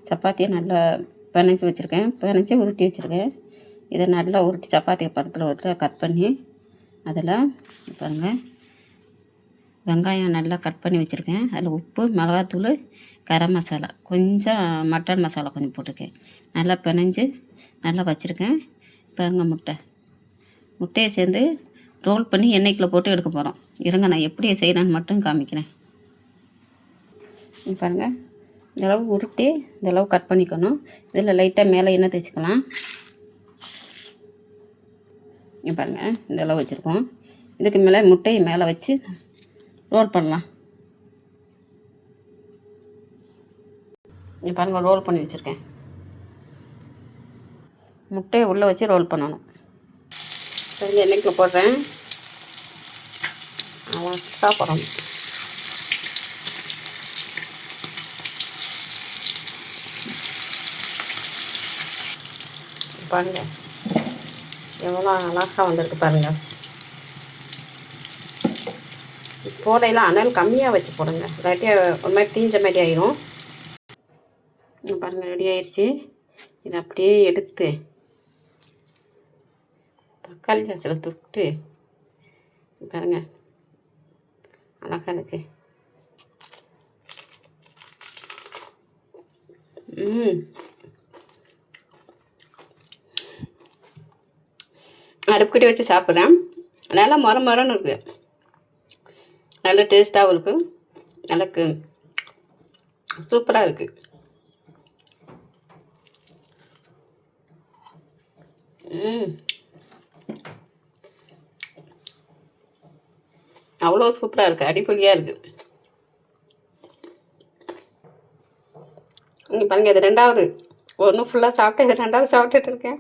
சப்பாத்தியை நல்லா பிணைஞ்சி வச்சுருக்கேன், பிணைஞ்சி உருட்டி வச்சுருக்கேன். இதை நல்லா உருட்டி சப்பாத்தி படத்தில் ஒரு கட் பண்ணி அதில் பாருங்கள் வெங்காயம் நல்லா கட் பண்ணி வச்சுருக்கேன். அதில் உப்பு, மிளகாத்தூள், கரம் மசாலா, கொஞ்சம் மட்டன் மசாலா கொஞ்சம் போட்டிருக்கேன். நல்லா பிணைஞ்சி நல்லா வச்சுருக்கேன். பாருங்கள் முட்டையை சேர்ந்து ரோல் பண்ணி எண்ணெய்க்குள்ளே போட்டு எடுக்க போகிறோம். இருங்க நான் எப்படி செய்கிறேன்னு மட்டும் காமிக்கிறேன். பாருங்கள் இந்தளவு உருட்டி இந்தளவு கட் பண்ணிக்கணும். இதில் லைட்டாக மேலே எண்ணெய் தேய்ச்சிக்கலாம். பாருங்கள் இந்தளவு வச்சுருக்கோம். இதுக்கு மேலே முட்டையை மேலே வச்சு ரோல் பண்ணலாம். பாருங்கள் ரோல் பண்ணி வச்சுருக்கேன். முட்டையை உள்ளே வச்சு ரோல் பண்ணணும். சரி எண்ணெய்க்குள்ள போடுறேன். அவன் சாப்பிட்றோம். பாருங்கள் எவ்வளோ அழகாக வந்திருக்கு பாருங்கள். போடையெல்லாம் அனல் கம்மியாக வச்சு போடுங்க, இல்லாட்டி ஒரு மாதிரி தீஞ்ச மாதிரி ஆயிரும். பாருங்கள் ரெடி ஆயிடுச்சு. இதை அப்படியே எடுத்து தக்காளி சாஸில் தொட்டு பாருங்கள் அழகாக இருக்கு. அடுப்புக்கிட்டே வச்சு சாப்பிட்றேன். நல்லா மொரன்னு இருக்குது. நல்ல டேஸ்ட்டாகவும் இருக்குது. எனக்கு சூப்பராக இருக்குது. அவ்வளோ சூப்பராக இருக்குது. அடிப்பொலியாக இருக்குது. இங்கே பாருங்கள் இது ரெண்டாவது. ஒன்று ஃபுல்லாக சாப்பிட்டு இது ரெண்டாவது சாப்பிட்டுட்டு இருக்கேன்.